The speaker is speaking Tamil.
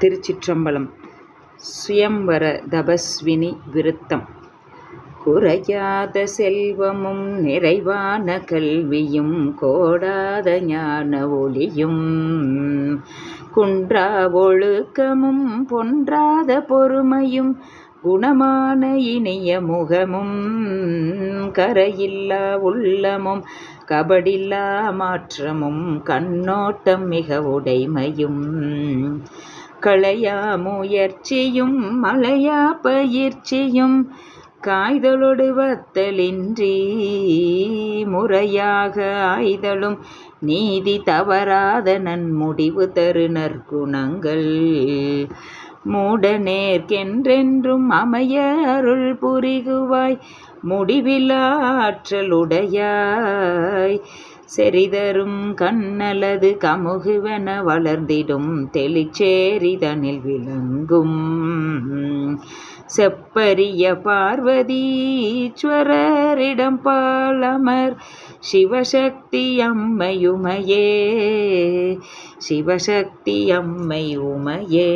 திருச்சிற்றம்பலம். சுயம்வர தபஸ்வினி விருத்தம். குறையாத செல்வமும் நிறைவான கல்வியும் கோடாத ஞான ஒளியும் குன்றா ஒழுக்கமும் பொன்றாத பொறுமையும் குணமான இனிய முகமும் கரையில்லா உள்ளமும் கபடில்லா மாற்றமும் கண்ணோட்டம் மிக உடைமையும் களையா முயற்சியும் மலையா பயிற்சியும் காய்தலொடு வத்தலின்றி முறையாக ஆய்தலும் நீதி தவறாத நன்முடிவு தரு நற்குணங்கள் மூடநேர்க்கென்றென்றும் அமைய அருள் புரிகுவாய் முடிவிலா ஆற்றலுடையாய் செறிதரும் கண்ணலது கமுகுவென வளர்ந்திடும் தெளிச்சேரிதனில் விளங்கும் செப்பரிய பார்வதீஸ்வரரிடம் பாலமர் சிவசக்தி அம்மையுமையே சிவசக்தி அம்மையுமையே.